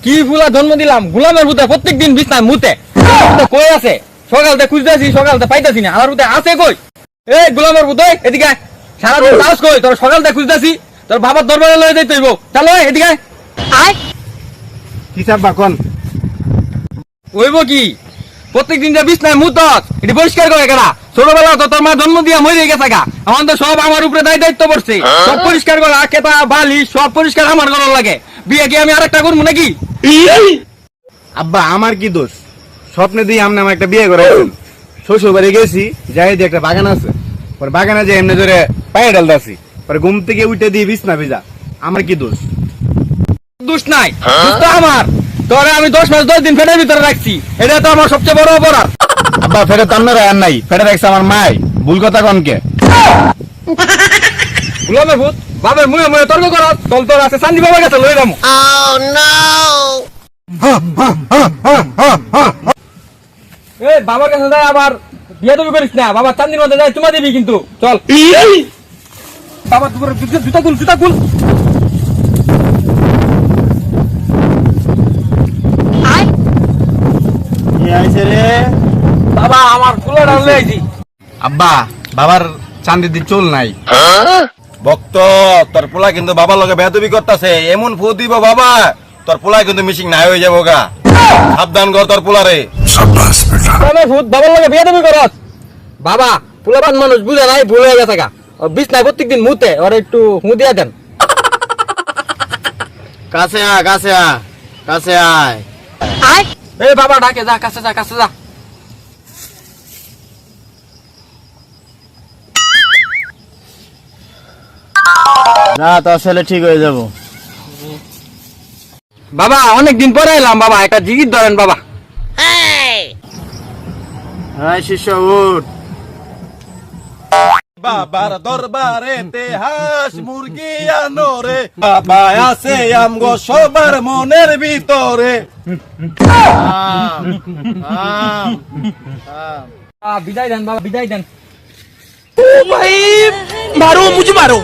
কি ফুলা জন্ম দিলাম গোলামের ভূতে প্রত্যেকদিন বিছনায় মুতে কই আছে সকালতে খুঁজতেছি সকালতে পাইতাছি না আমার ভূতে আছে কই এই গোলামের ভূত এদিকে সারাদিন কাজ কই তোর সকালতে খুঁজতেছি তোর বাবার দরবারে লয়ে যাইতে হইব চলো এদিকে আয় কি চাপবা কোন হইব কি প্রত্যেকদিন যে বিছনায় মুতস এটি পরিষ্কার করে কেনা ছোটবেলা তো তোর মা জন্ম দিয়া মরে গেছে গা আমার তো সব আমার উপরে দায়িত্ব পড়ছে সব পরিষ্কার করা কেতা বালি সব পরিষ্কার আমার করার লাগে বিয়ে কি আমি আরেকটা করবো নাকি আব্বা আমার কি দোষ স্বপ্নে দিয়ে আমনে আমার একটা বিয়ে করাইছেন শ্বশুর বাড়ি গেছি যাই দিয়ে একটা বাগান আছে পরে বাগানে যে এমনি ধরে পায়ে ডালদাছি পরে ঘুম থেকে উঠে দিয়ে বিছনা ভিজা আমার কি দোষ দোষ নাই দোষ তো আমার তোরে আমি 10 মাস 10 দিন ফেটের ভিতরে রাখছি এটা তো আমার সবচেয়ে বড় অপরাধ আব্বা ফেরে তো আপনারা আর নাই ফেরে রাখছে আমার মাই ভুল কথা কনকে গোলামের ভূত বাবার মুয়ে মুয়ে তর্ক করা চল তোর আছে চান্দি বাবার কাছে লই যাবো এই বাবার কাছে যায় আবার বিয়ে তুমি করিস না বাবার চান্দির মধ্যে যায় চুমা দিবি কিন্তু চল বাবা তোমার জুতা খুল বাবা আমার কুলার আনলে আইছি আব্বা বাবার চান্দি দি চুল নাই ভক্ত তোর পোলা কিন্তু বাবার লগে বেয়াদবি করতেছে এমন ফু দিব বাবা তোর পোলা কিন্তু মিশিং নাই হয়ে যাবো গা সাবধান কর তোর পোলারে গোলামের ভূত বাবার লগে বিয়ে তুমি করস বাবা পোলাপান মানুষ বুঝে নাই ভুল হয়ে গেছে গা বিছনায় প্রত্যেকদিন মুতে ওর একটু হু দিয়া দেন কাছে আয় এই বাবা ডাকে যা কাছে যা না তো আসলে ঠিক হয়ে যাব বাবা অনেকদিন পরে এলাম বাবা একটা জিগির ধরেন বাবা হ্যাঁ শিষ্য উঠ বাবার দরবারে তে হাঁস মুরগি আনোরে বাবা আছে আমগো সবার মনের ভিতরে বিদায় দেন বাবা বিদায় দেন ओ भाई मारो मुझे मारो